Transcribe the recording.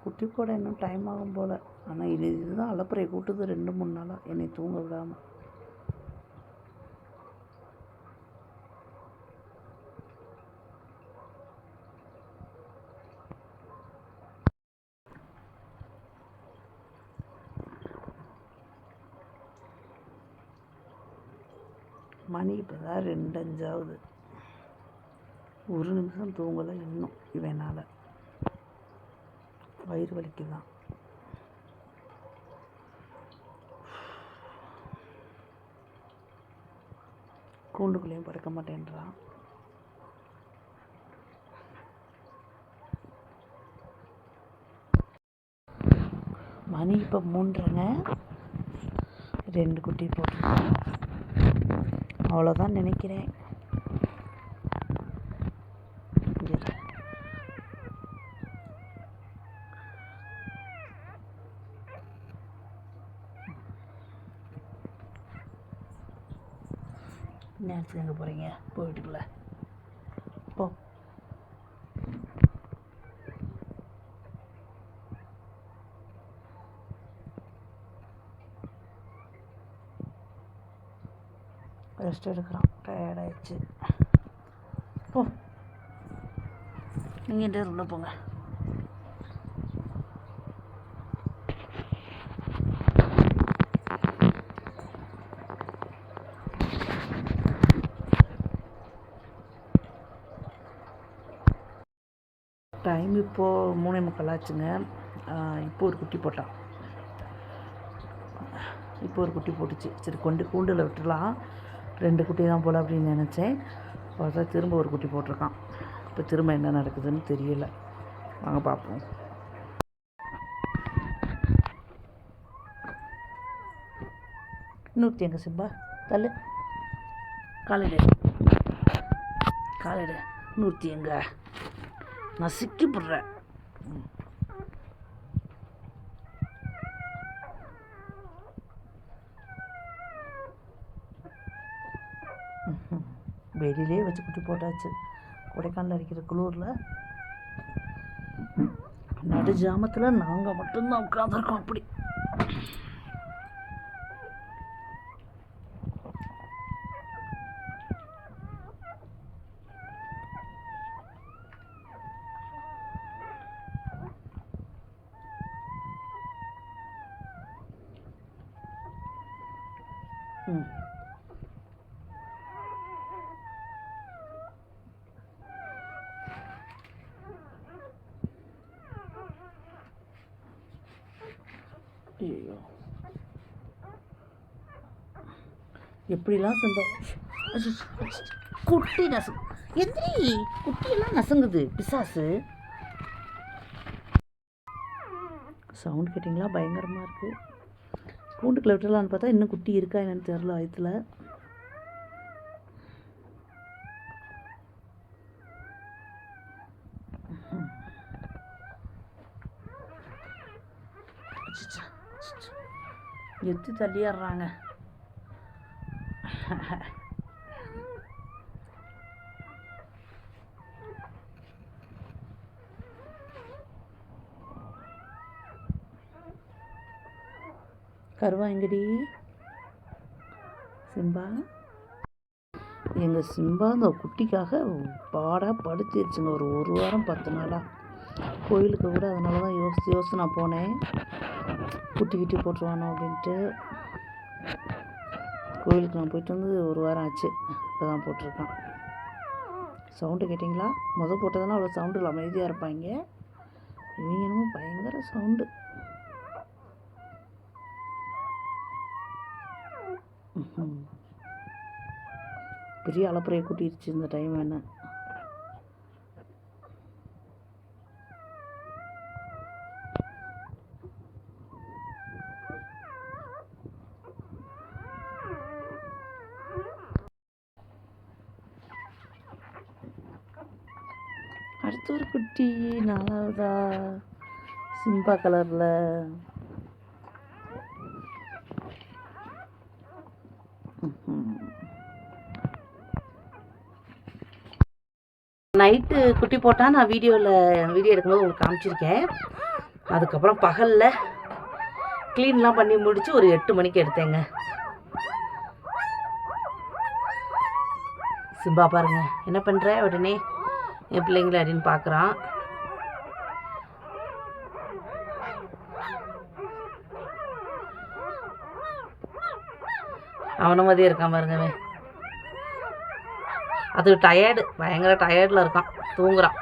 குட்டி போட இன்னும் டைம் ஆகும் போல். ஆனால் இதுதான் அலப்பறையை கூட்டுது 2-3 நாளாக என்னை தூங்க விடாமல். மணி இப்போ தான் 2:05 ஆகுது. ஒரு நிமிஷம் தூங்கலை இன்னும் இவனால். வயிறு வலிக்குதான். கூண்டுக்குள்ளேயும் படுக்க மாட்டேன்றான். மணி இப்போ 3:30ங்க. 2 குட்டி போட்டிருக்கேன். அவ்வளோதான் நினைக்கிறேன். நேரத்துக்கு எங்கே போகிறீங்க? போயிட்டுக்குள்ள போ. ரெஸ்ட் எடுக்கிறான். டயர்டாயிடுச்சு. போ, நீங்கள் உள்ளே போங்க. டைம் இப்போது 3:45 ஆச்சுங்க. இப்போ ஒரு குட்டி போட்டான். இப்போ ஒரு குட்டி போட்டுச்சு. சரி கூண்டில் விட்டுடலாம். 2 குட்டி தான் போல அப்படின்னு நினச்சேன். பார்த்தா திரும்ப ஒரு குட்டி போட்டிருக்கான். இப்போ திரும்ப என்ன நடக்குதுன்னு தெரியல. வாங்க பார்ப்போம். இன்னொருத்தி எங்க சிம்பா? தள்ளு, காலையிடு காலையிடு. இன்னொருத்தி எங்க? நசுக்கி போடுற. வெளியிலே வச்சு குட்டி போட்டாச்சு. கொடைக்கானல் அடிக்கிற குளூரில் நடு ஜாமத்தில் நாங்கள் மட்டும்தான் உட்காந்துருக்கோம். அப்படி ஐயோ, எப்படிலாம் குட்டி நசு எந்திரி. குட்டியெல்லாம் நசுங்குது பிசாசு. சவுண்ட் கேட்டிங்களா? பயங்கரமாக இருக்குது. கூண்டுக்குள்ள விட்டுலான்னு பார்த்தா இன்னும் குட்டி இருக்கா என்னன்னு தெரில. வயிற்றுல எத்து தள்ளிடுறாங்க. கருவாங்கடி சிம்பா. எங்கள் சிம்பா அந்த குட்டிக்காக பாடாக படுத்திருச்சுங்க. ஒரு வாரம் 10 நாளாக. கோயிலுக்கு கூட அதனால தான் யோசித்து நான் போனேன். குட்டி போட்டுருவானோ அப்படின்ட்டு. கோயிலுக்கு நான் போயிட்டு வந்து 1 வாரம் ஆச்சு. இப்போ தான் போட்டிருக்கான். சவுண்டு கேட்டிங்களா? போட்டதுன்னா அவ்வளோ சவுண்டில் அமைதியாக இருப்பாங்க. இவங்க என்னமோ பயங்கர சவுண்டு. பெரிய அலப்புறையை கூட்டிடுச்சு இந்த டைம் என்ன. அடுத்து ஒரு குட்டி 4வதா சிம்பா கலரில். நைட்டு குட்டி போட்டால் நான் வீடியோ எடுக்கும்போது உங்களுக்கு காமிச்சிருக்கேன். அதுக்கப்புறம் பகலில் க்ளீன்லாம் பண்ணி முடித்து ஒரு 8 மணிக்கு எடுத்தேங்க. சிம்பா பாருங்க என்ன பண்ணுற உடனே என் பிள்ளைங்கள அப்படின்னு பார்க்குறான். அவனை மாதிரியே இருக்கான் பாருங்க. அது பயங்கர டயர்டில் இருக்கான், தூங்குறான்.